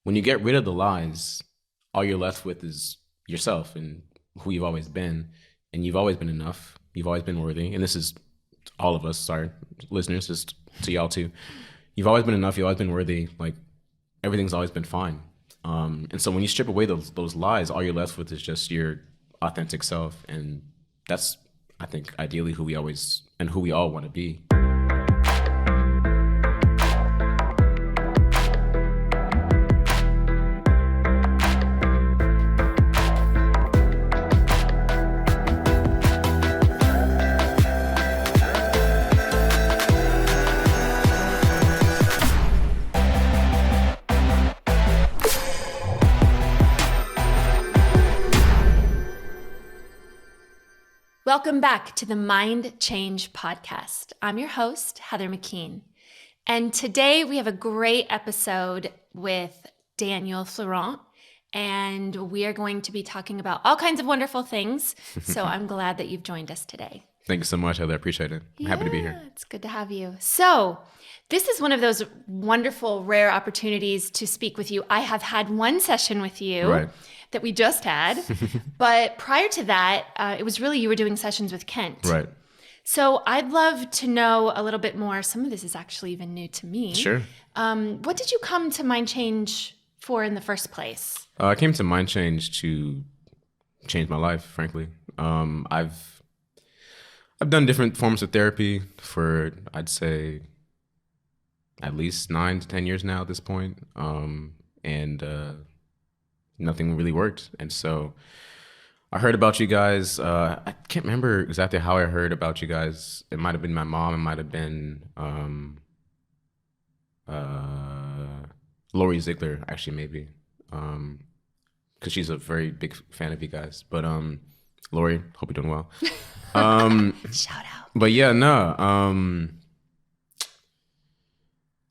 when you get rid of the lies, all you're left with is yourself and who you've always been. And you've always been enough. You've always been worthy. And this is all of us, sorry, listeners, just to y'all too. You've always been enough. You've always been worthy. Like, everything's always been fine. And so when you strip away those lies, all you're left with is just your authentic self. And that's, I think, ideally who we always and who we all want to be. Welcome back to the Mind Change Podcast. I'm your host, Heather McKean. And today we have a great episode with Daniel Fleurant, and we are going to be talking about all kinds of wonderful things. So I'm glad that you've joined us today. Thank you so much, Heather. I appreciate it. I'm happy to be here. It's good to have you. So this is one of those wonderful, rare opportunities to speak with you. I have had one session with you that we just had, but prior to that, it was really you were doing sessions with Kent. Right. So I'd love to know a little bit more. Some of this is actually even new to me. Sure. What did you come to Mind Change for in the first place? I came to Mind Change to change my life, frankly. I've done different forms of therapy for, I'd say, at least 9 to 10 years now at this point. And nothing really worked. And so I heard about you guys. I can't remember exactly how I heard about you guys. It might have been my mom. It might have been Lori Ziegler, actually, maybe. Because she's a very big fan of you guys. But Lori, hope you're doing well. Shout out. But yeah, no.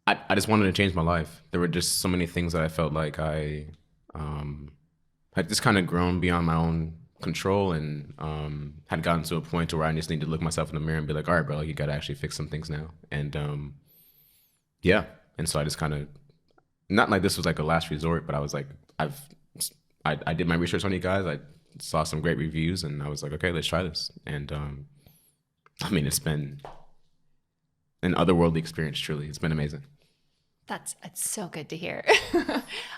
I just wanted to change my life. There were just so many things that I felt like I had just kind of grown beyond my own control and had gotten to a point where I just needed to look myself in the mirror and be like, all right, bro, you got to actually fix some things now. And yeah. And so I just kind of, not like this was like a last resort, but I was like, I did my research on you guys. I saw some great reviews and I was like, okay, let's try this. And I mean, it's been an otherworldly experience, truly. It's been amazing. It's so good to hear.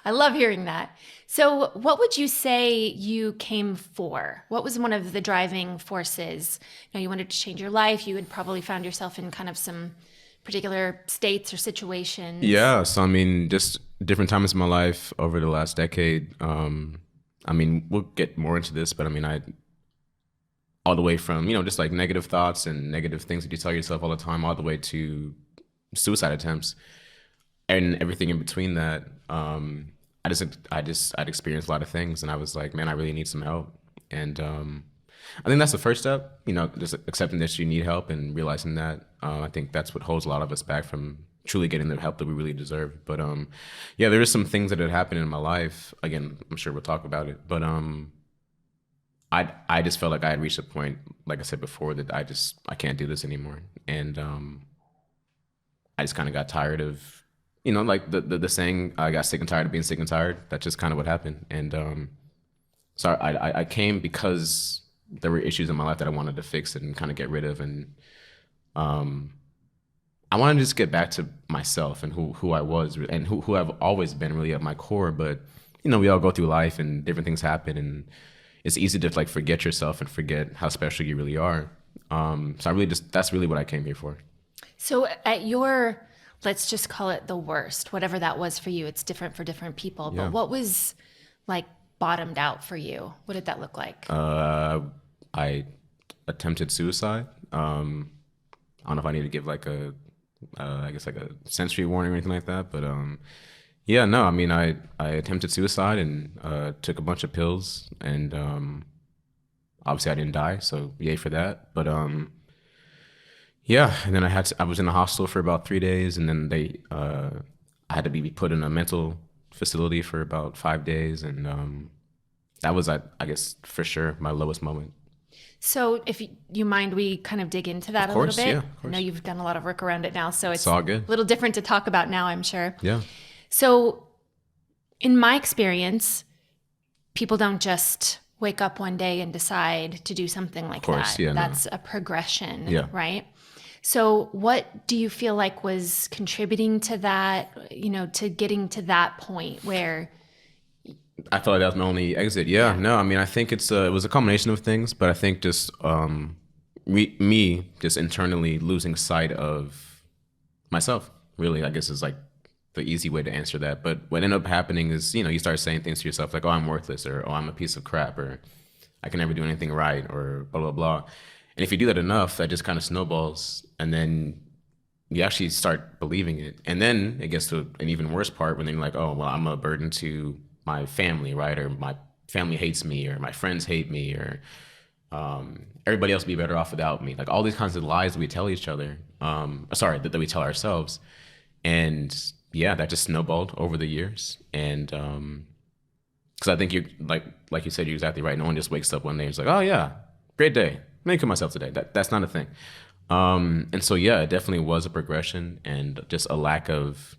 I love hearing that. So what would you say you came for? What was one of the driving forces? You wanted to change your life. You had probably found yourself in kind of some particular states or situations. Yeah. So, I mean, just different times in my life over the last decade. I mean, we'll get more into this, but I mean, all the way from, just like negative thoughts and negative things that you tell yourself all the time, all the way to suicide attempts. And everything in between that, I'd experienced a lot of things, and I was like, man, I really need some help. And I think that's the first step, just accepting that you need help and realizing that. I think that's what holds a lot of us back from truly getting the help that we really deserve. But yeah, there are some things that had happened in my life. Again, I'm sure we'll talk about it. But I just felt like I had reached a point, like I said before, that I can't do this anymore. And I just kind of got tired of, like the saying, I got sick and tired of being sick and tired. That's just kind of what happened. And so I came because there were issues in my life that I wanted to fix and kind of get rid of. And I wanted to just get back to myself and who I was and who I've always been really at my core. But, we all go through life and different things happen. And it's easy to like forget yourself and forget how special you really are. So that's really what I came here for. So at your, let's just call it the worst, whatever that was for you. It's different for different people. Yeah. But what was like bottomed out for you? What did that look like? I attempted suicide. I don't know if I need to give like I guess like a sensory warning or anything like that. But yeah, no, I mean, I attempted suicide and took a bunch of pills. And obviously I didn't die, so yay for that. But yeah, and then I was in the hospital for about 3 days, and then I had to be put in a mental facility for about 5 days, and that was, I guess, for sure my lowest moment. So if you mind, we kind of dig into that Of course, a little bit. yeah, of course. I know you've done a lot of work around it now, so it's all good. a little different to talk about now, I'm sure. Yeah. So in my experience, people don't just wake up one day and decide to do something like that. Yeah, that's a progression, Yeah. right? So what do you feel like was contributing to that, to getting to that point where I felt like that was my only exit. Yeah. No, I mean, I think it was a combination of things, but I think just me just internally losing sight of myself, really, I guess, is like the easy way to answer that. But what ended up happening is, you start saying things to yourself like, oh, I'm worthless, or oh, I'm a piece of crap, or I can never do anything right, or blah, blah, blah. And if you do that enough, that just kind of snowballs, and then you actually start believing it. And then it gets to an even worse part when you're like, oh, well, I'm a burden to my family, right? Or my family hates me, or my friends hate me, or everybody else would be better off without me. Like all these kinds of lies that we tell each other, that we tell ourselves. And yeah, that just snowballed over the years. And because I think you're like you said, you're exactly right. No one just wakes up one day and is like, oh yeah, great day. I'm gonna kill myself today. That's not a thing. And so yeah, it definitely was a progression and just a lack of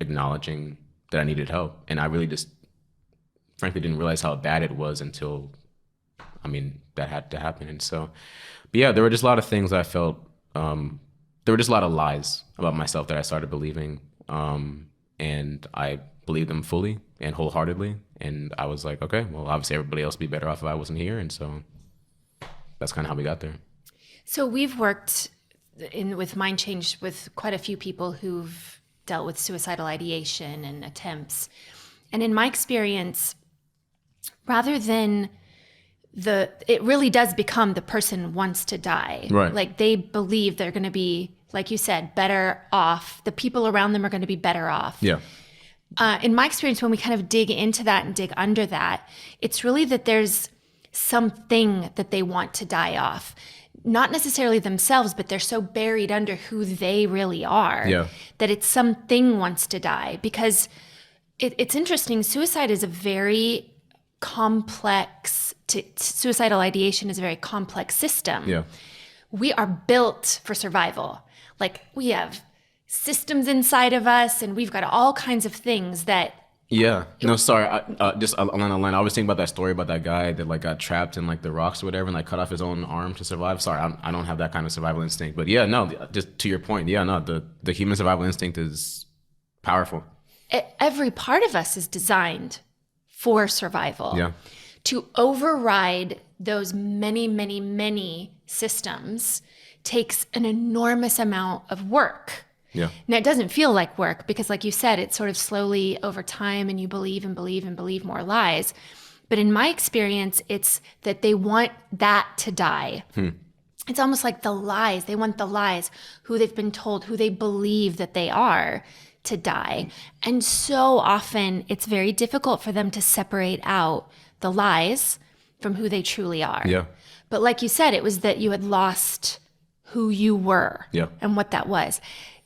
acknowledging that I needed help. And I really just frankly didn't realize how bad it was until that had to happen. And so, but yeah, there were just a lot of things I felt, there were just a lot of lies about myself that I started believing. And I believed them fully and wholeheartedly. And I was like, okay, well, obviously everybody else would be better off if I wasn't here. And so that's kind of how we got there. So we've worked with Mind Change with quite a few people who've dealt with suicidal ideation and attempts. And in my experience, rather than it really does become the person wants to die. Right. Like they believe they're going to be, like you said, better off. The people around them are going to be better off. Yeah. In my experience, when we kind of dig into that and dig under that, it's really that there's something that they want to die off. Not necessarily themselves, but they're so buried under who they really are that it's something wants to die. Because it's interesting. Suicide is a very complex, suicidal ideation is a very complex system. Yeah. We are built for survival. Like we have systems inside of us and we've got all kinds of things that. Yeah. No, sorry. Just along the line, I was thinking about that story about that guy that like got trapped in like the rocks or whatever and like cut off his own arm to survive. Sorry, I don't have that kind of survival instinct. But yeah, no, just to your point. Yeah, no, the human survival instinct is powerful. Every part of us is designed for survival. Yeah. To override those many, many, many systems takes an enormous amount of work. Yeah. Now, it doesn't feel like work because, like you said, it's sort of slowly over time and you believe and believe and believe more lies. But in my experience, it's that they want that to die. It's almost like the lies. They want the lies, who they've been told, who they believe that they are, to die. And so often it's very difficult for them to separate out the lies from who they truly are. Yeah. But like you said, it was that you had lost who you were and what that was.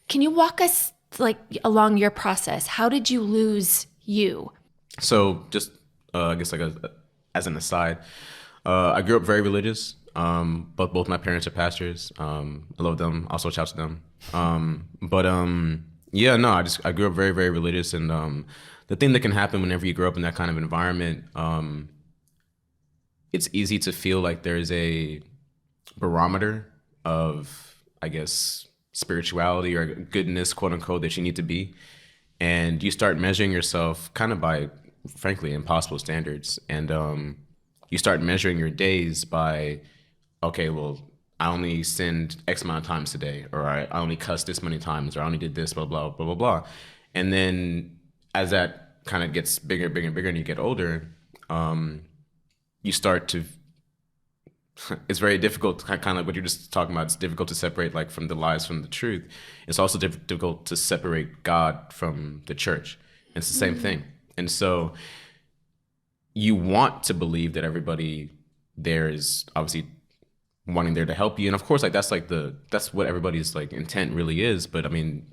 Can you walk us like along your process? How did you lose you? So just, I guess as an aside, I grew up very religious. But both my parents are pastors. I love them. Also shout to them. Yeah, no, I grew up very, very religious. And the thing that can happen whenever you grow up in that kind of environment, it's easy to feel like there's a barometer of, I guess, spirituality or goodness, quote unquote, that you need to be. And you start measuring yourself kind of by, frankly, impossible standards. And you start measuring your days by, okay, well, I only sinned X amount of times today, or I only cussed this many times, or I only did this, blah, blah, blah, blah, blah. And then as that kind of gets bigger, bigger, and bigger, and you get older, you start to, it's very difficult to kind of like what you're just talking about. It's difficult to separate like from the lies from the truth. It's also difficult to separate God from the church. It's the same thing. And so you want to believe that everybody there is obviously wanting there to help you. And of course, like that's what everybody's like intent really is. But I mean,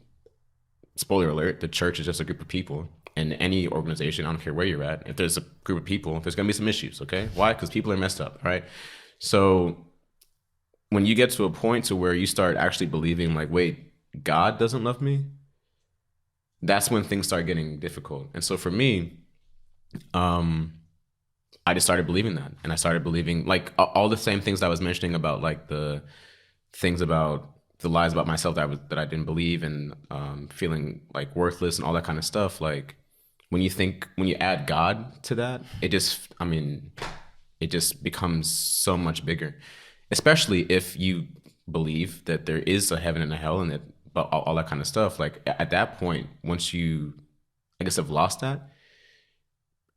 spoiler alert, the church is just a group of people. And any organization, I don't care where you're at, if there's a group of people, there's gonna be some issues, okay? Why? Because people are messed up, right? So when you get to a point to where you start actually believing like, wait, God doesn't love me? that's when things start getting difficult. And so for me, I just started believing that, and I started believing like all the same things I was mentioning about like the things about the lies about myself that I didn't believe, and feeling like worthless and all that kind of stuff. Like when you add God to that, it just becomes so much bigger, especially if you believe that there is a heaven and a hell and that but all that kind of stuff. Like at that point, once you, I guess, have lost that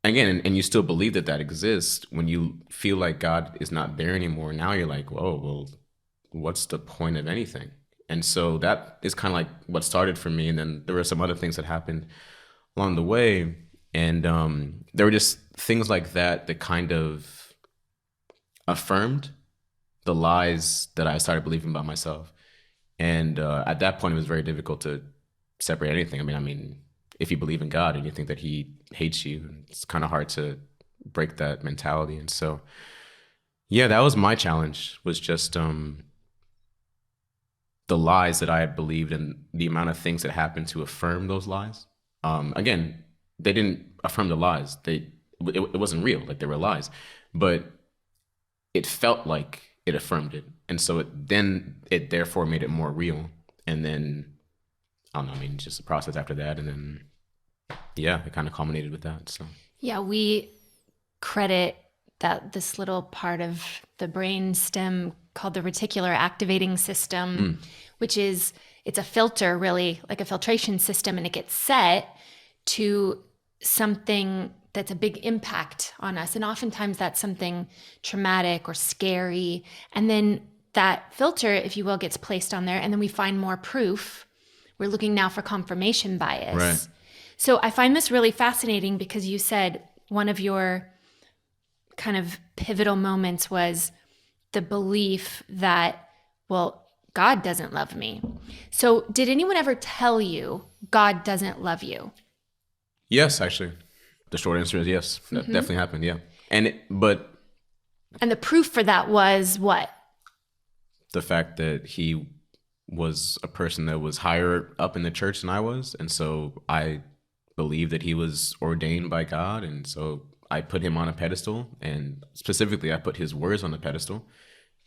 again, and you still believe that exists, when you feel like God is not there anymore, now you're like, whoa, well, what's the point of anything? And so that is kind of like what started for me. And then there were some other things that happened along the way. And there were just things like that that kind of affirmed the lies that I started believing about myself. And at that point, it was very difficult to separate anything. I mean, if you believe in God and you think that He hates you, it's kind of hard to break that mentality. And so, yeah, that was my challenge. Was just the lies that I had believed and the amount of things that happened to affirm those lies. Again, they didn't affirm the lies. It wasn't real. Like they were lies, but it felt like it affirmed it, and so it therefore made it more real. And then I don't know. I mean, just the process after that, and then yeah, it kind of culminated with that. So Yeah, we credit that this little part of the brain stem called the reticular activating system, which is, it's a filter, really like a filtration system, and it gets set to something that's a big impact on us. And oftentimes that's something traumatic or scary. And then that filter, if you will, gets placed on there. And then we find more proof. We're looking now for confirmation bias. Right. So I find this really fascinating because you said one of your kind of pivotal moments was the belief that, well, God doesn't love me. So did anyone ever tell you God doesn't love you? yes, actually, the short answer is yes. That definitely happened. Yeah, and the proof for that was what? the fact that He was a person that was higher up in the church than I was, and so I believed that He was ordained by God, and so I put Him on a pedestal, and specifically I put His words on a pedestal.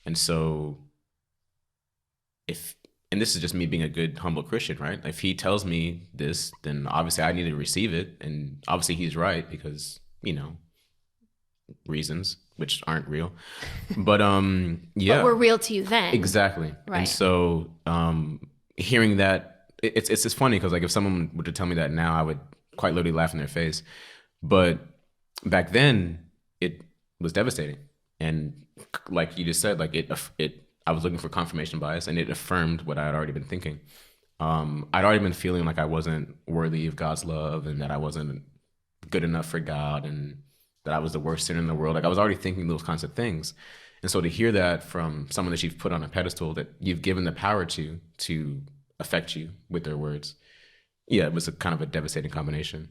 And so and this is just me being a good humble Christian, right? If He tells me this, then obviously I need to receive it, and obviously He's right because reasons which aren't real, but yeah, But were real to you then. exactly. Right. And so hearing that, it's just funny because like if someone were to tell me that now, I would quite literally laugh in their face. But back then, it was devastating, and like you just said, like I was looking for confirmation bias, and it affirmed what I had already been thinking. I'd already been feeling like I wasn't worthy of God's love, and that I wasn't good enough for God, and that I was the worst sinner in the world. Like I was already thinking those kinds of things. And so to hear that from someone that you've put on a pedestal, that you've given the power to affect you with their words, yeah, it was a kind of a devastating combination.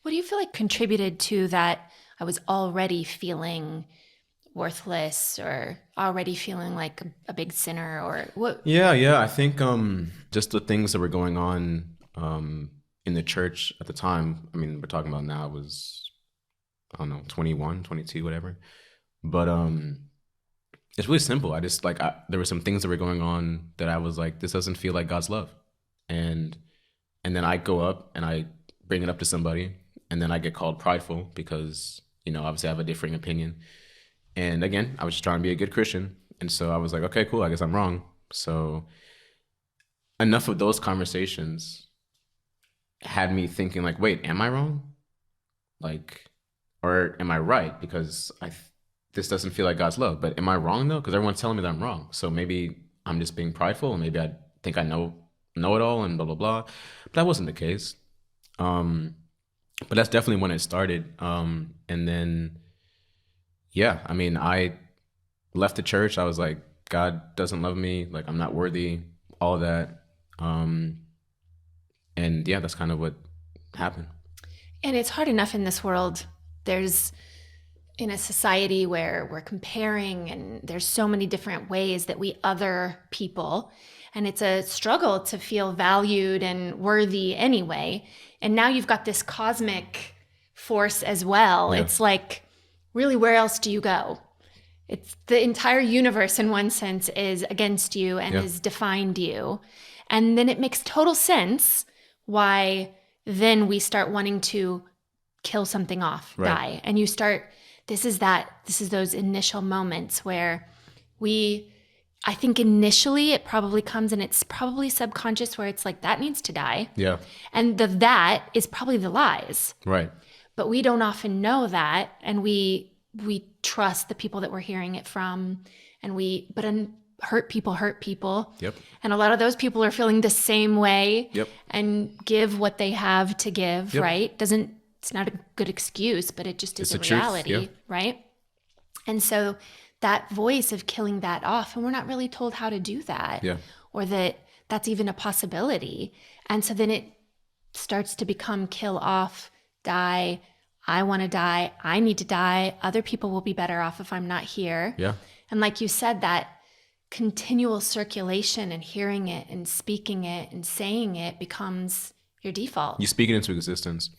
What do you feel like contributed to that? I was already feeling worthless or already feeling like a big sinner, or what? Yeah. I think just the things that were going on in the church at the time. I mean, we're talking about now, was, I don't know, 21, 22, whatever. But it's really simple. I just there were some things that were going on that I was like, this doesn't feel like God's love. And then I go up and I bring it up to somebody, and then I get called prideful because, obviously I have a differing opinion. And again, I was just trying to be a good Christian. And so I was like, okay, cool, I guess I'm wrong. So enough of those conversations had me thinking like, wait, am I wrong? Like, or am I right? Because this doesn't feel like God's love. But am I wrong though? Because everyone's telling me that I'm wrong. So maybe I'm just being prideful, and maybe I think I know it all and blah blah blah. But that wasn't the case. But that's definitely when it started. And then, yeah, I mean, I left the church. I was like, God doesn't love me. Like I'm not worthy. All of that. And yeah, that's kind of what happened. And it's hard enough in this world. There's in a society where we're comparing and there's so many different ways that we other people, and it's a struggle to feel valued and worthy anyway. And now you've got this cosmic force as well. Yeah. It's like, really, where else do you go? It's the entire universe in one sense is against you and has defined you. And then it makes total sense why then we start wanting to kill something off, die. And you start, this is those initial moments where I think initially it probably comes and it's probably subconscious where it's like, that needs to die. Yeah. And that is probably the lies. Right. But we don't often know that. And we trust the people that we're hearing it from. And hurt people. Yep. And a lot of those people are feeling the same way. Yep. And give what they have to give, right? It's not a good excuse, but it just is a reality, right? And so that voice of killing that off, and we're not really told how to do that, or that's even a possibility. And so then it starts to become kill off, die. I want to die. I need to die. Other people will be better off if I'm not here. Yeah. And like you said, that continual circulation and hearing it and speaking it and saying it becomes your default. You speak it into existence.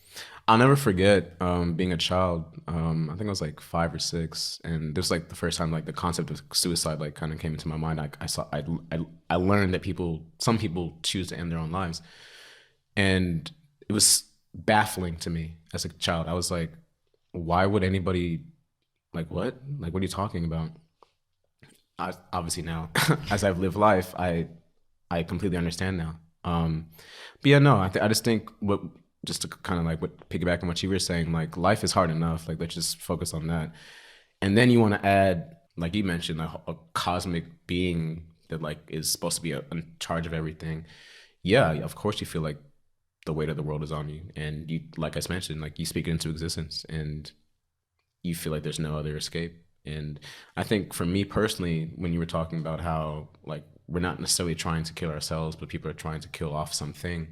I'll never forget being a child. I think I was like 5 or 6, and this was like the first time like the concept of suicide like kind of came into my mind. I learned that some people choose to end their own lives, and it was baffling to me as a child. I was like, why would anybody, like, what are you talking about? Obviously now, as I've lived life, I completely understand now. But yeah, no, I just think just to kind of like piggyback on what you were saying, like life is hard enough. Like let's just focus on that. And then you want to add, like you mentioned, a cosmic being that like is supposed to be in charge of everything. Yeah, of course you feel like the weight of the world is on you, and you, like I mentioned, like you speak it into existence, and you feel like there's no other escape. And I think for me personally, when you were talking about how like we're not necessarily trying to kill ourselves, but people are trying to kill off something.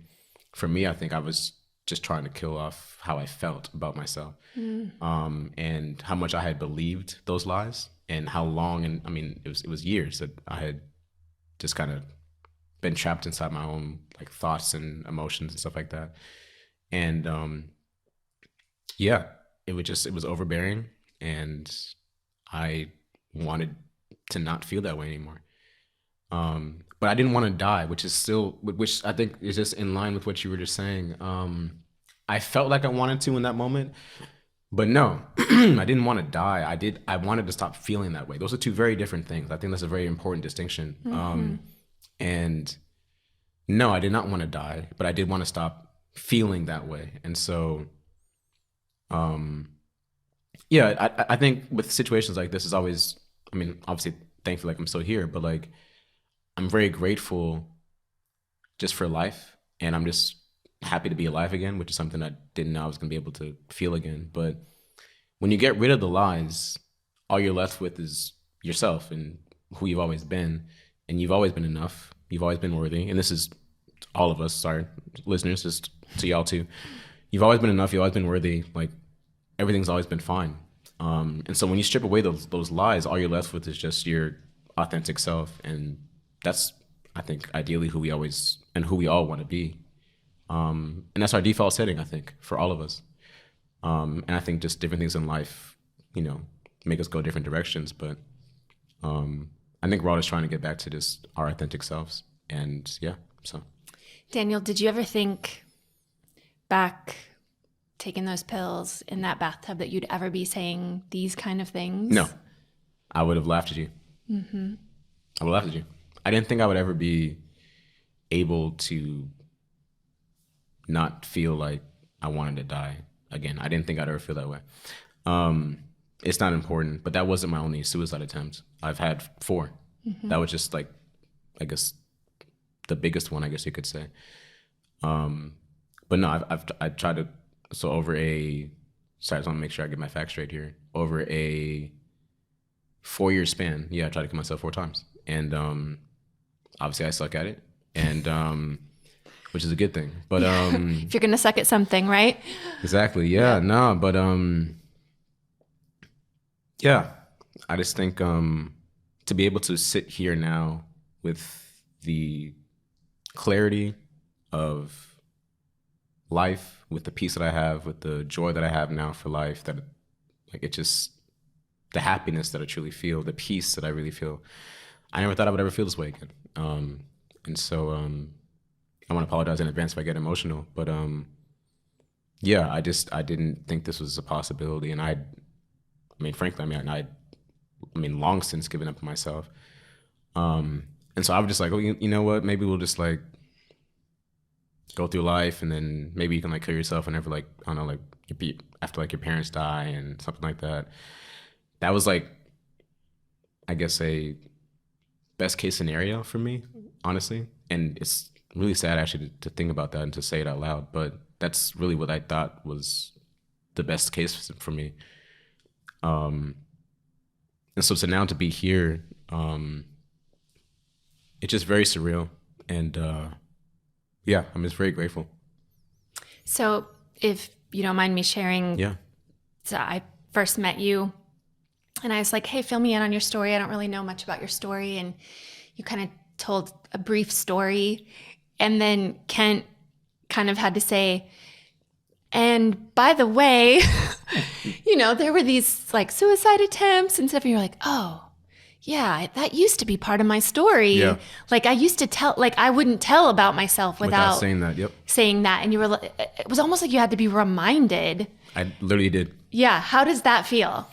For me, I think I was just trying to kill off how I felt about myself, and how much I had believed those lies, and how long. And I mean, it was years that I had just kind of been trapped inside my own like thoughts and emotions and stuff like that. And yeah, it was overbearing, and I wanted to not feel that way anymore. But I didn't want to die, which I think is just in line with what you were just saying. I felt like I wanted to in that moment, but no, I didn't want to die. I wanted to stop feeling that way. Those are two very different things. I think that's a very important distinction. And no, I did not want to die, but I did want to stop feeling that way. And so, yeah, I think with situations like this is always, I mean, obviously, thankfully, like I'm still here, but like, I'm very grateful just for life, and I'm just happy to be alive again, which is something I didn't know I was going to be able to feel again. But when you get rid of the lies, all you're left with is yourself and who you've always been, and you've always been enough. You've always been worthy, and this is all of us. Sorry, listeners, just to y'all too. You've always been enough. You've always been worthy. Like everything's always been fine. And so when you strip away those lies, all you're left with is just your authentic self, and that's, I think, ideally who we all want to be. And that's our default setting, I think, for all of us. And I think just different things in life, make us go different directions. But I think we're all just trying to get back to just our authentic selves. And yeah, so. Daniel, did you ever think back taking those pills in that bathtub that you'd ever be saying these kind of things? No, I would have laughed at you. Mm-hmm. I would have laughed at you. I didn't think I would ever be able to not feel like I wanted to die again. I didn't think I'd ever feel that way. It's not important, but that wasn't my only suicide attempt. I've had 4. Mm-hmm. That was just like, I guess, the biggest one, I guess you could say. But no, I tried to, so sorry, I just want to make sure I get my facts straight here. Over a 4-year span, I tried to kill myself 4 times. And obviously I suck at it, and which is a good thing. But if you're gonna suck at something, right? Exactly. Yeah. No. But Yeah, I just think to be able to sit here now with the clarity of life, with the peace that I have, with the joy that I have now for life, that like it just the happiness that I truly feel, the peace that I really feel. I never thought I would ever feel this way again. And so I want to apologize in advance if I get emotional, but yeah, I didn't think this was a possibility, and I mean, frankly, I mean, long since given up on myself. And so I was just like, oh, you know what? Maybe we'll just like go through life, and then maybe you can like kill yourself whenever like I don't know, like after like your parents die and something like that. That was like, I guess, a best case scenario for me, honestly. And it's really sad actually to think about that and to say it out loud, but that's really what I thought was the best case for me. And so to now to be here, it's just very surreal. And yeah, I'm just very grateful. So if you don't mind me sharing, Yeah. so I first met you and I was like, hey, fill me in on your story. I don't really know much about your story. And you kind of told a brief story. And then Kent kind of had to say, and by the way, there were these like suicide attempts and stuff. And you're like, oh, yeah, that used to be part of my story. Yeah. Like I used to tell, like I wouldn't tell about myself without saying that. Yep. saying that. And you were, it was almost like you had to be reminded. I literally did. Yeah. How does that feel?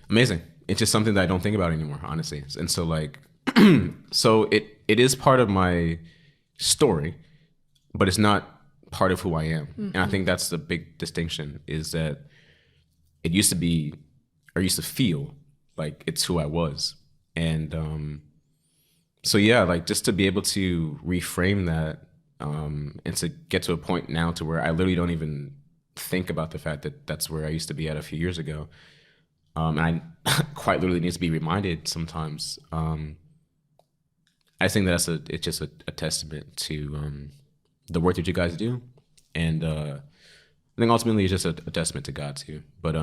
Amazing. It's just something that I don't think about anymore, honestly. And so like, so it is part of my story, but it's not part of who I am. Mm-hmm. And I think that's the big distinction, is that it used to be, or used to feel like it's who I was. And so yeah, like just to be able to reframe that and to get to a point now to where I literally don't even think about the fact that that's where I used to be at a few years ago. And I quite literally need to be reminded sometimes. I think that it's just a testament to the work that you guys do. And I think ultimately it's just a testament to God too. But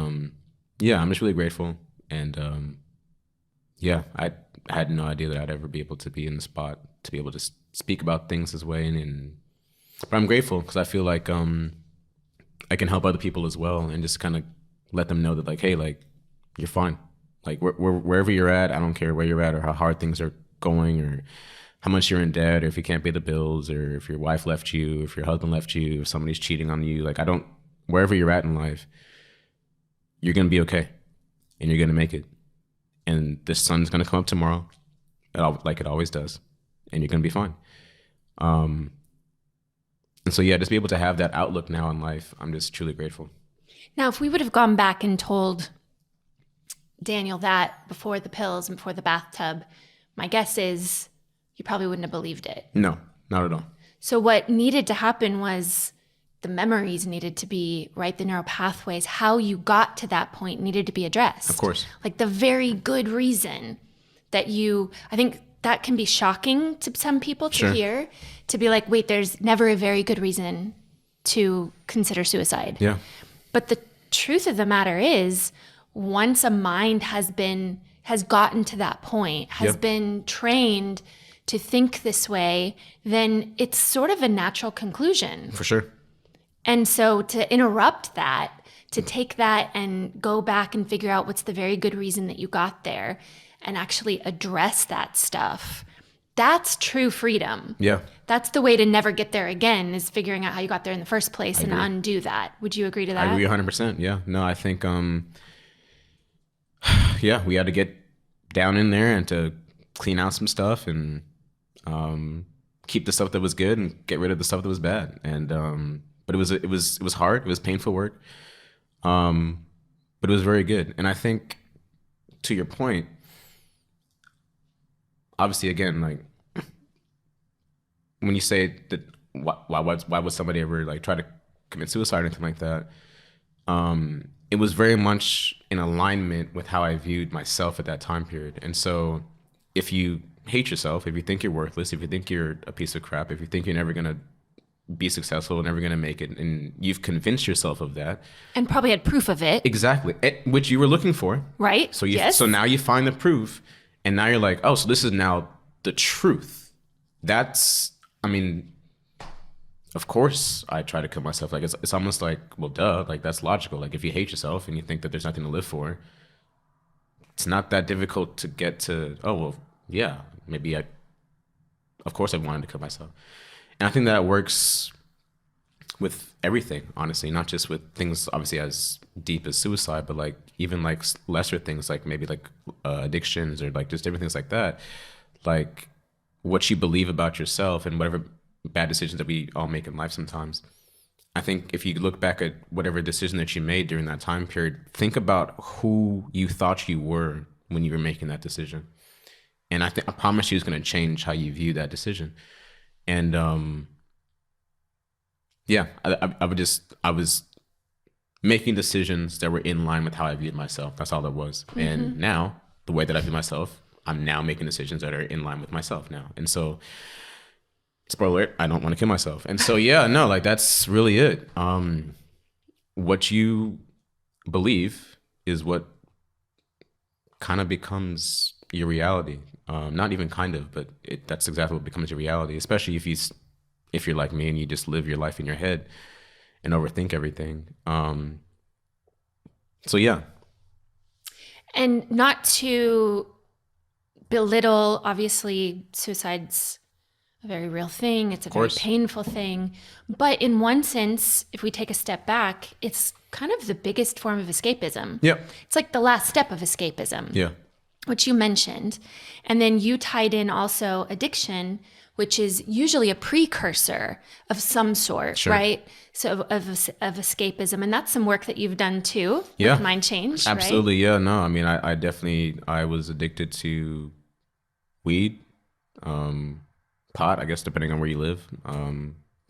yeah, I'm just really grateful. And yeah, I had no idea that I'd ever be able to be in the spot to be able to speak about things this way. But I'm grateful because I feel like I can help other people as well, and just kind of let them know that like, hey, like you're fine. Like wherever you're at, I don't care where you're at or how hard things are going or how much you're in debt or if you can't pay the bills or if your wife left you, if your husband left you, if somebody's cheating on you. Like wherever you're at in life, you're going to be okay and you're going to make it. And the sun's going to come up tomorrow, like it always does, and you're going to be fine. And so, yeah, just be able to have that outlook now in life, I'm just truly grateful. Now, if we would have gone back and told Daniel that before the pills and before the bathtub, my guess is you probably wouldn't have believed it. No, not at all. So what needed to happen was the memories needed to be right, the neural pathways, how you got to that point needed to be addressed. Of course. Like the very good reason that I think that can be shocking to some people to hear, to be like, wait, there's never a very good reason to consider suicide. Yeah. But the truth of the matter is, once a mind has gotten to that point, has been trained to think this way, then it's sort of a natural conclusion. For sure. And so to interrupt that, to take that and go back and figure out what's the very good reason that you got there and actually address that stuff, that's true freedom. Yeah. That's the way to never get there again, is figuring out how you got there in the first place and undo that. Would you agree to that? I agree 100%. Yeah. No, I think, yeah, we had to get down in there and to clean out some stuff and keep the stuff that was good and get rid of the stuff that was bad. And but it was hard. It was painful work, but it was very good. And I think, to your point, obviously, again, like when you say that, why would somebody ever like try to commit suicide or anything like that? It was very much in alignment with how I viewed myself at that time period. And so, if you hate yourself, if you think you're worthless, if you think you're a piece of crap, if you think you're never gonna be successful, never going to make it. And you've convinced yourself of that. And probably had proof of it. Exactly. Which you were looking for. Right. So yes. now you find the proof, and now you're like, oh, so this is now the truth. That's, I mean, of course I try to kill myself. Like it's almost like, well, duh, like that's logical. Like if you hate yourself and you think that there's nothing to live for, it's not that difficult to get to, oh, well, yeah, maybe of course I wanted to kill myself. And I think that works with everything, honestly, not just with things obviously as deep as suicide, but like even like lesser things, like maybe like addictions or like just different things like that. Like what you believe about yourself and whatever bad decisions that we all make in life sometimes. I think if you look back at whatever decision that you made during that time period, think about who you thought you were when you were making that decision. And I promise you it's going to change how you view that decision. And yeah, I was making decisions that were in line with how I viewed myself. That's all it was. Mm-hmm. And now the way that I view myself, I'm now making decisions that are in line with myself now. And so, spoiler alert, I don't want to kill myself. And so, yeah, no, like that's really it. What you believe is what kind of becomes your reality. Not even kind of, but that's exactly what becomes your reality, especially if you're like me and you just live your life in your head and overthink everything. So, yeah. And not to belittle, obviously, suicide's a very real thing. It's a very painful thing. But in one sense, if we take a step back, it's kind of the biggest form of escapism. Yeah. It's like the last step of escapism. Yeah. Which you mentioned. And then you tied in also addiction, which is usually a precursor of some sort, sure. Right? So of escapism. And that's some work that you've done too, yeah. With Mind Change, absolutely, right? Yeah. No, I mean, I definitely, I was addicted to weed, pot, I guess, depending on where you live.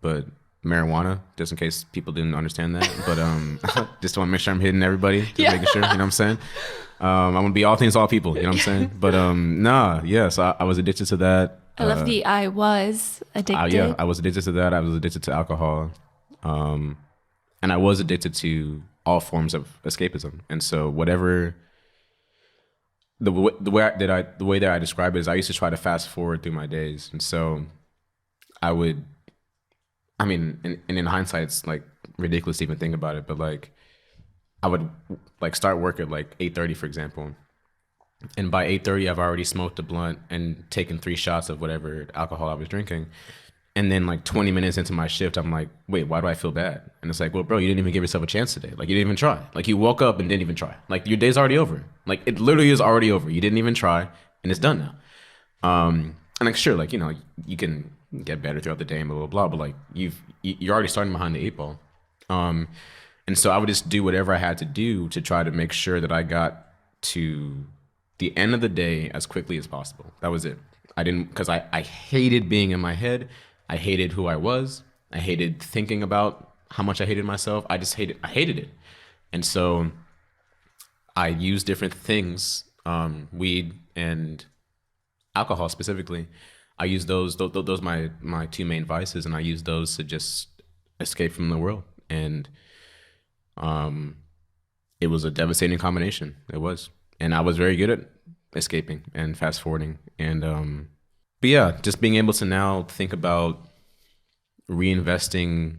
But marijuana, just in case people didn't understand that. But just want to make sure I'm hitting everybody, just making sure, you know what I'm saying? I want to be all things to all people, you know what I'm saying? But so I was addicted to that. I love the I was addicted. Yeah, I was addicted to that. I was addicted to alcohol. And I was addicted to all forms of escapism. And so whatever, the way that I describe it is I used to try to fast forward through my days. And so I would, I mean, and in hindsight, it's like ridiculous to even think about it, but like I would like start work at like 8:30, for example. And by 8:30, I've already smoked a blunt and taken 3 shots of whatever alcohol I was drinking. And then like 20 minutes into my shift, I'm like, wait, why do I feel bad? And it's like, well, bro, you didn't even give yourself a chance today. Like you didn't even try. Like you woke up and didn't even try. Like your day's already over. Like it literally is already over. You didn't even try and it's done now. And like, sure, like, you know, you can get better throughout the day and blah, blah, blah. But like you're already starting behind the 8 ball. And so I would just do whatever I had to do to try to make sure that I got to the end of the day as quickly as possible. That was it. I didn't, because I hated being in my head. I hated who I was. I hated thinking about how much I hated myself. I hated it. And so I used different things, weed and alcohol specifically. I used those my 2 main vices, and I used those to just escape from the world. And it was a devastating combination. It was. And I was very good at escaping and fast forwarding. And but yeah, just being able to now think about reinvesting,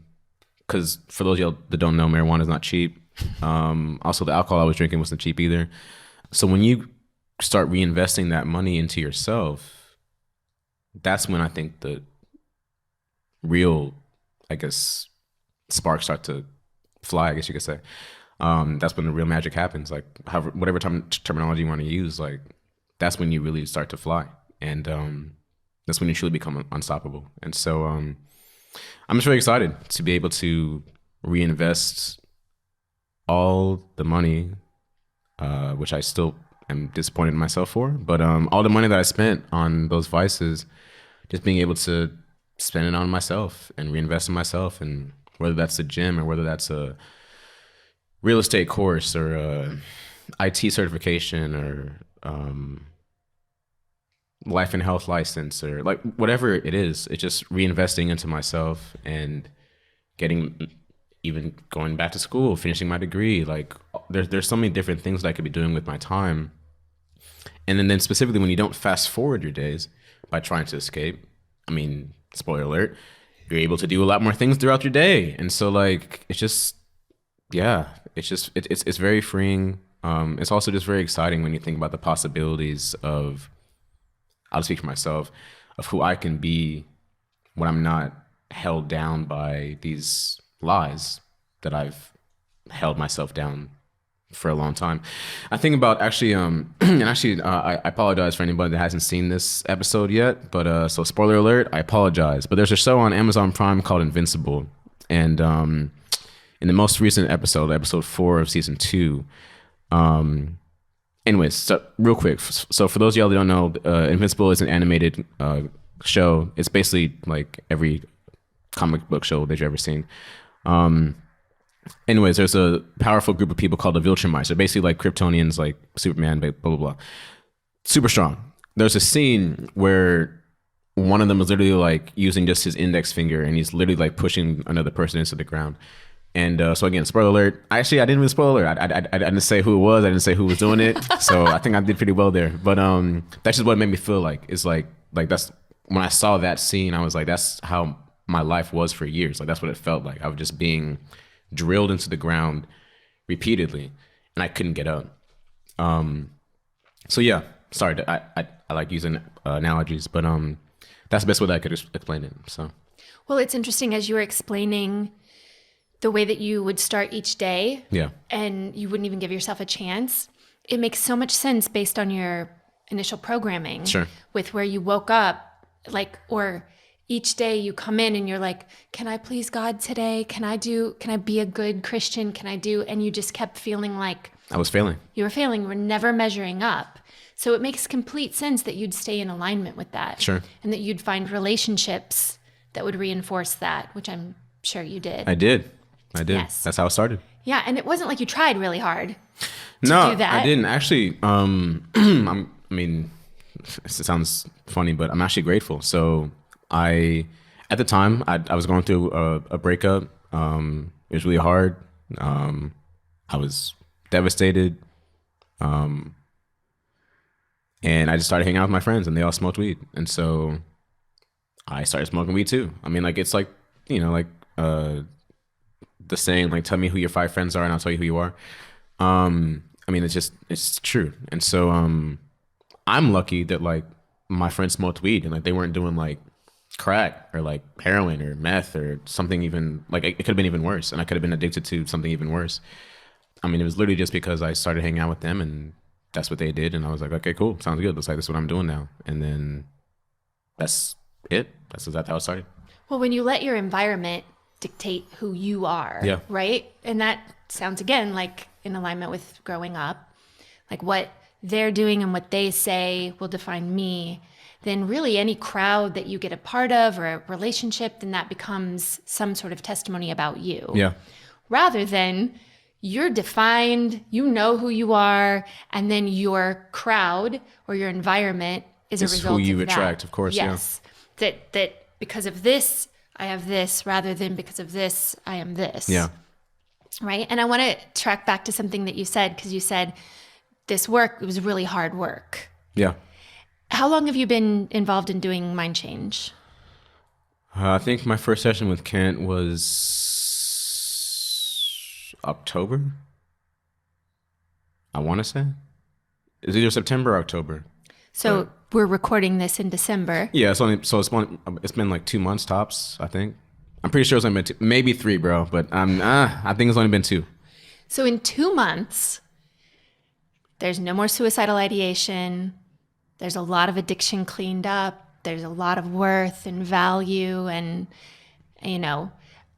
because for those of y'all that don't know, marijuana is not cheap. Also, the alcohol I was drinking wasn't cheap either. So when you start reinvesting that money into yourself, that's when I think the real, I guess, sparks start to fly, I guess you could say. That's when the real magic happens. Like whatever terminology you want to use, like that's when you really start to fly. And that's when you truly become unstoppable. And so I'm just really excited to be able to reinvest all the money, which I still am disappointed in myself for, but all the money that I spent on those vices, just being able to spend it on myself and reinvest in myself, and whether that's a gym or whether that's a real estate course or a IT certification or life and health license or like whatever it is. It's just reinvesting into myself and getting, even going back to school, finishing my degree. Like there's so many different things that I could be doing with my time. And then specifically when you don't fast forward your days by trying to escape, I mean, spoiler alert, you're able to do a lot more things throughout your day. And so like, it's just, yeah, it's very freeing. It's also just very exciting when you think about the possibilities of, I'll speak for myself, of who I can be when I'm not held down by these lies that I've held myself down for a long time. I think about actually, and actually, I apologize for anybody that hasn't seen this episode yet, but so spoiler alert, I apologize. But there's a show on Amazon Prime called Invincible, and in the most recent episode 4 of season 2, anyways, so real quick, so for those of y'all that don't know, Invincible is an animated show. It's basically like every comic book show that you've ever seen. Anyways, there's a powerful group of people called the Viltrumites. They're basically like Kryptonians, like Superman, blah, blah, blah. Super strong. There's a scene where one of them is literally like using just his index finger and he's literally like pushing another person into the ground. And so again, spoiler alert. Actually, I didn't even spoiler. I didn't say who it was. I didn't say who was doing it. So I think I did pretty well there. But that's just what it made me feel like. It's like that's when I saw that scene, I was like, that's how my life was for years. Like that's what it felt like. I was just being drilled into the ground repeatedly, and I couldn't get up. So yeah, sorry. I like using analogies, but that's the best way that I could explain it. So, well, it's interesting as you were explaining the way that you would start each day, yeah, and you wouldn't even give yourself a chance. It makes so much sense based on your initial programming, sure, with where you woke up, like, or each day you come in and you're like, can I please God today? Can I be a good Christian? And you just kept feeling like I was failing. You were failing. You were never measuring up. So it makes complete sense that you'd stay in alignment with that. Sure. And that you'd find relationships that would reinforce that, which I'm sure you did. I did. Yes. That's how it started. Yeah. And it wasn't like you tried really hard to do that. I didn't actually. I mean, it sounds funny, but I'm actually grateful. So at the time, I was going through a breakup. It was really hard. I was devastated. And I just started hanging out with my friends, and they all smoked weed. And so I started smoking weed too. I mean, like, it's like, like the saying, like, tell me who your 5 friends are and I'll tell you who you are. I mean, it's true. And so I'm lucky that, like, my friends smoked weed and, like, they weren't doing, like, crack or, like, heroin or meth or something even, like, it could have been even worse. And I could have been addicted to something even worse. I mean, it was literally just because I started hanging out with them and that's what they did. And I was like, okay, cool. Sounds good. Looks like this is what I'm doing now. And then that's it. That's exactly how it started. Well, when you let your environment dictate who you are, yeah, right? And that sounds, again, like in alignment with growing up, like what they're doing and what they say will define me. Then really any crowd that you get a part of or a relationship, then that becomes some sort of testimony about you. Yeah. Rather than you're defined, you know who you are, and then your crowd or your environment is a result who you of attract, that. of course. Yes. Yeah. That because of this, I have this, rather than because of this, I am this. Yeah. Right? And I want to track back to something that you said, because you said this work, it was really hard work. Yeah. How long have you been involved in doing mind change? I think my first session with Kent was October. I want to say it's either September or October. So we're recording this in December. Yeah, it's been like 2 months tops, I think. I'm pretty sure it's only been 2, maybe 3, bro. But I think it's only been 2. So in 2 months, there's no more suicidal ideation. There's a lot of addiction cleaned up. There's a lot of worth and value. And,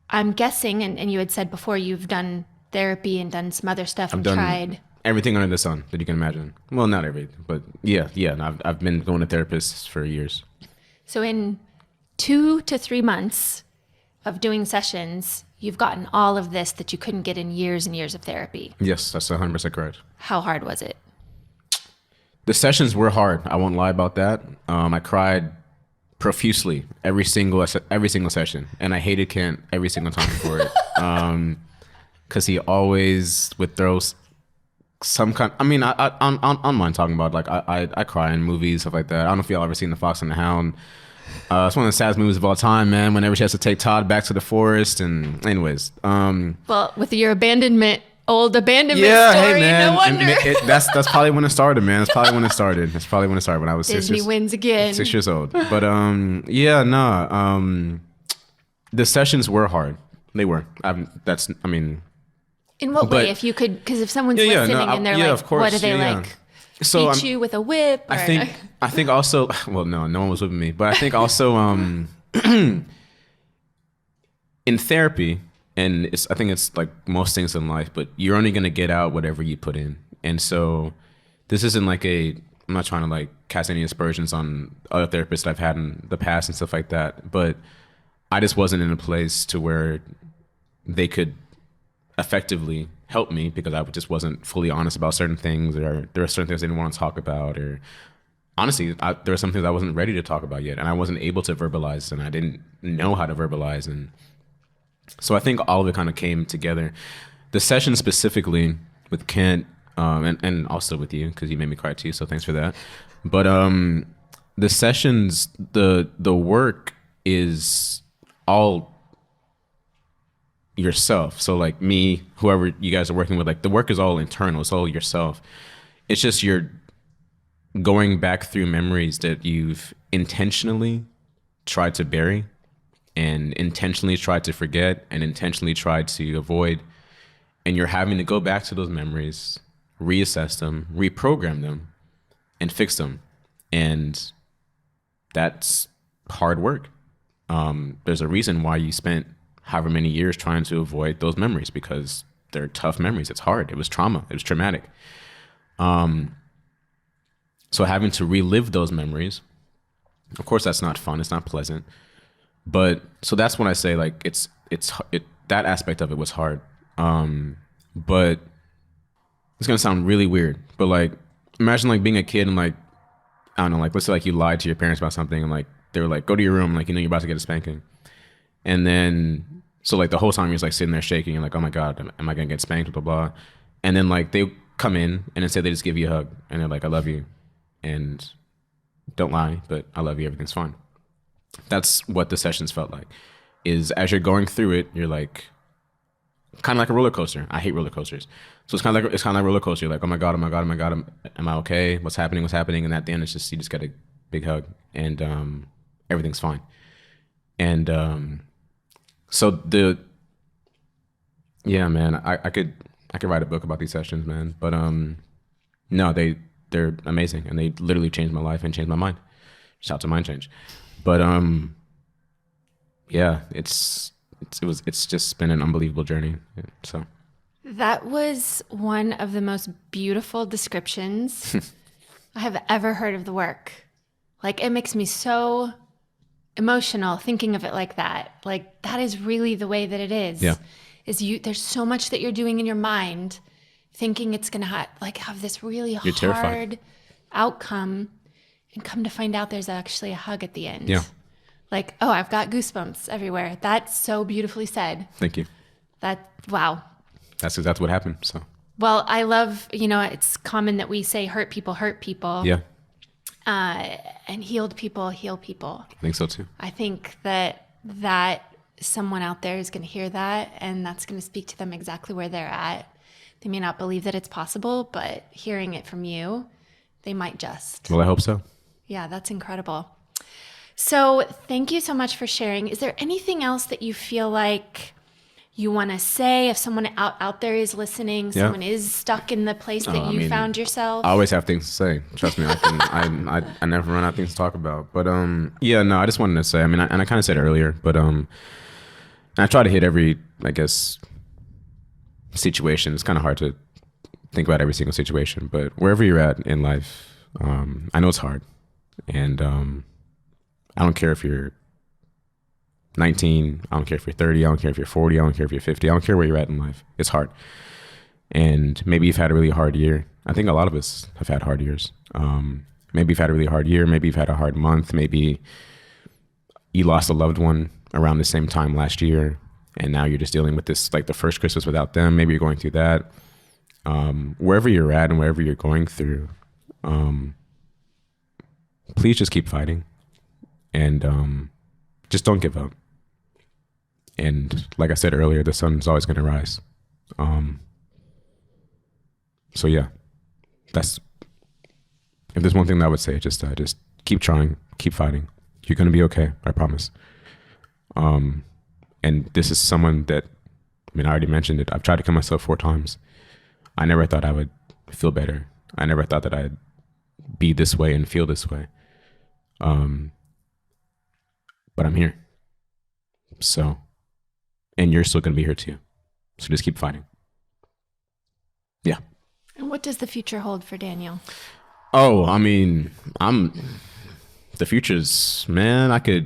I'm guessing, and you had said before, you've done therapy and done some other stuff and tried everything under the sun that you can imagine. Well, not everything, but yeah. And I've been going to therapists for years. So in 2 to 3 months of doing sessions, you've gotten all of this that you couldn't get in years and years of therapy. Yes, that's 100% correct. How hard was it? The sessions were hard. I won't lie about that. I cried profusely every single session, and I hated Kent every single time for it. Because he always would throw some kind. I mean, I don't mind talking about, like, I cry in movies, stuff like that. I don't know if y'all ever seen The Fox and the Hound. It's one of the saddest movies of all time, man. Whenever she has to take Todd back to the forest, and anyways. Well, with your old abandonment yeah, story, hey man, no wonder. That's probably when it started, man. That's probably when it started. When I was Disney wins again. 6 years old. But yeah, no. The sessions were hard. They were. In what way? If you could, because if someone's listening and they're like, of course, what do they like? So beat you with a whip? Or I think also, well, no one was whipping me, but I think also in therapy, and I think it's like most things in life, but you're only gonna get out whatever you put in. And so this isn't like I'm not trying to like cast any aspersions on other therapists that I've had in the past and stuff like that, but I just wasn't in a place to where they could effectively help me, because I just wasn't fully honest about certain things, or there are certain things I didn't want to talk about, or honestly, there are some things I wasn't ready to talk about yet, and I wasn't able to verbalize, and I didn't know how to verbalize. And so I think all of it kind of came together. The session specifically with Kent, and also with you, because you made me cry too, so thanks for that. But the sessions, the work is all yourself. So like me, whoever you guys are working with, like the work is all internal. It's all yourself. It's just you're going back through memories that you've intentionally tried to bury, and intentionally tried to forget, and intentionally tried to avoid. And you're having to go back to those memories, reassess them, reprogram them, and fix them. And that's hard work. There's a reason why you spent however many years trying to avoid those memories, because they're tough memories. It's hard. It was trauma. It was traumatic. So having to relive those memories, of course, that's not fun. It's not pleasant. But so that's when I say, like, that aspect of it was hard. But it's gonna sound really weird, but like, imagine like being a kid and like, I don't know, like let's say like you lied to your parents about something, and like they were like, go to your room, like, you know, you're about to get a spanking. And then, so like the whole time you're just like sitting there shaking and like, oh my God, am I gonna get spanked, blah, blah, blah. And then like they come in and instead they just give you a hug and they're like, I love you. And don't lie, but I love you, everything's fine. That's what the sessions felt like, is as you're going through it, you're like, kind of like a roller coaster. I hate roller coasters. So it's kind of like a roller coaster. You're like, oh my God, am I okay? What's happening? And at the end, it's just, you just get a big hug and everything's fine. And so yeah, man, I could write a book about these sessions, man. But no, they're amazing, and they literally changed my life and changed my mind. Shout out to Mind Change. But yeah, it's just been an unbelievable journey. So that was one of the most beautiful descriptions I have ever heard of the work. Like, it makes me so emotional thinking of it like that. Like, that is really the way that it is. Yeah. There's so much that you're doing in your mind, thinking it's gonna have this really hard terrified outcome, and come to find out there's actually a hug at the end. Yeah. Like, oh, I've got goosebumps everywhere. That's so beautifully said. Thank you. Wow. That's what happened. So. Well, I love, it's common that we say hurt people. Yeah. And healed people heal people. I think so too. I think that someone out there is going to hear that, and that's going to speak to them exactly where they're at. They may not believe that it's possible, but hearing it from you, they might just. Well, I hope so. Yeah, that's incredible. So thank you so much for sharing. Is there anything else that you feel like you want to say? If someone out there is listening, someone is stuck in the place that you found yourself. I always have things to say. Trust me, I never run out of things to talk about. But yeah, no, I just wanted to say, I kind of said it earlier, but I try to hit every, I guess, situation. It's kind of hard to think about every single situation, but wherever you're at in life, I know it's hard. And I don't care if you're 19, I don't care if you're 30, I don't care if you're 40, I don't care if you're 50, I don't care where you're at in life. It's hard. And maybe you've had a really hard year, I think a lot of us have had hard years. Maybe you've had a really hard year. Maybe you've had a hard month. Maybe you lost a loved one around the same time last year, and now you're just dealing with this, like the first Christmas without them. Maybe you're going through that. Wherever you're at and wherever you're going through, please just keep fighting, and just don't give up. And like I said earlier, the sun's always going to rise. So yeah, if there's one thing that I would say, just keep trying, keep fighting. You're going to be okay. I promise. And this is someone that, I already mentioned it. I've tried to kill myself 4 times. I never thought I would feel better. I never thought that I'd be this way and feel this way. But I'm here. So, and you're still going to be here too. So just keep fighting. Yeah. And what does the future hold for Daniel? Oh, the future's, man, hey,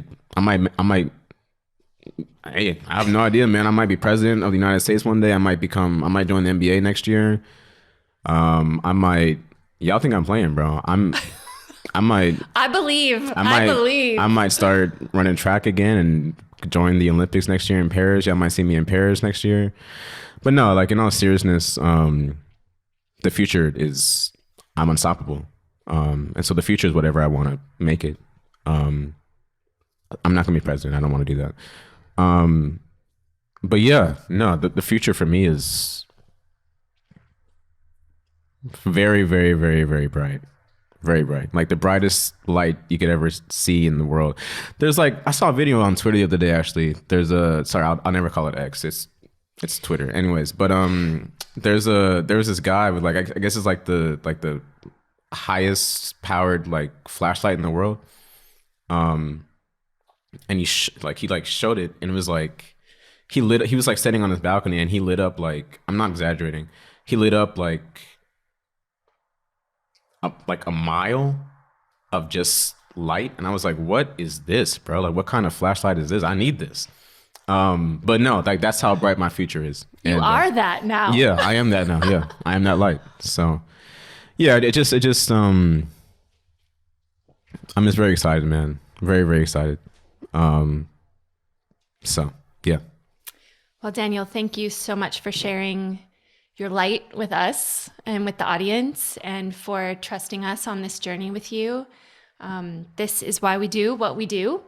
I have no idea, man. I might be president of the United States one day. I might join the NBA next year. Y'all think I'm playing, bro. I believe. I might start running track again and join the Olympics next year in Paris. Y'all might see me in Paris next year. But no, like in all seriousness, the future is, I'm unstoppable. And so the future is whatever I want to make it. I'm not gonna be president. I don't want to do that. But yeah, no, the future for me is very, very, very, very bright. Very bright. Like the brightest light you could ever see in the world. There's I saw a video on Twitter the other day, actually. I'll never call it X. It's Twitter. Anyways, but there was this guy with I guess it's the highest powered flashlight in the world. And he showed it, and it was he was sitting on his balcony, and he lit up I'm not exaggerating. He lit up a mile of just light, and I was like, what is this, bro? Like, what kind of flashlight is this? I need this. But no, that's how bright my future is. You are that now. Yeah, I am that now. Yeah, I am that light. So yeah, it just I'm just very excited, man. Very, very excited. So yeah. Well, Daniel, thank you so much for sharing your light with us and with the audience, and for trusting us on this journey with you. This is why we do what we do.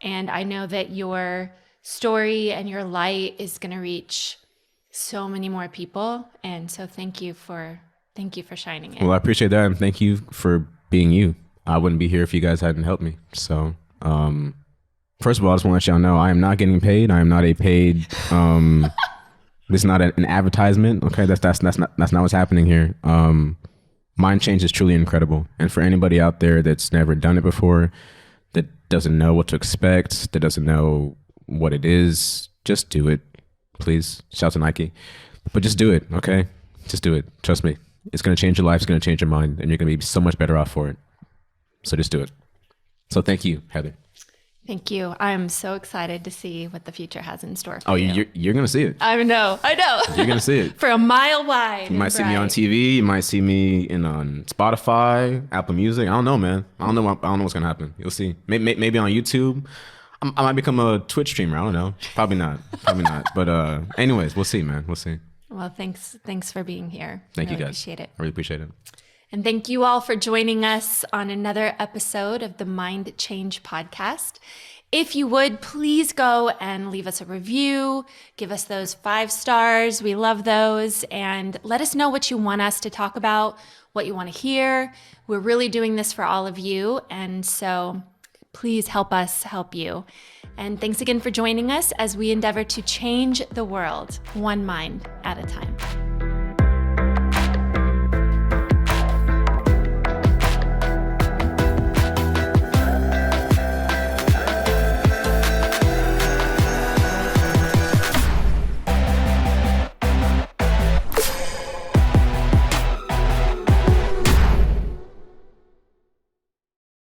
And I know that your story and your light is going to reach so many more people. And so thank you for shining it. Well, I appreciate that. And thank you for being you. I wouldn't be here if you guys hadn't helped me. So, first of all, I just want to let y'all know I am not getting paid. I am not a paid, this is not an advertisement. Okay. That's not what's happening here. Mind change is truly incredible. And for anybody out there that's never done it before, that doesn't know what to expect, that doesn't know what it is, just do it, please. Shout to Nike. But just do it, okay? Just do it. Trust me. It's going to change your life. It's going to change your mind. And you're going to be so much better off for it. So just do it. So thank you, Heather. Thank you. I'm so excited to see what the future has in store for you. You're going to see it. I know. You're going to see it. For a mile wide. You might see me on TV. You might see me on Spotify, Apple Music. I don't know, man. I don't know what's going to happen. You'll see. Maybe on YouTube. I might become a Twitch streamer. I don't know. Probably not. But anyways, we'll see, man. We'll see. Well, thanks for being here. Thank you, guys. Appreciate it. I really appreciate it. And thank you all for joining us on another episode of the Mind Change Podcast. If you would, please go and leave us a review, give us those 5 stars. We love those. And let us know what you want us to talk about, what you want to hear. We're really doing this for all of you. And so please help us help you. And thanks again for joining us as we endeavor to change the world one mind at a time.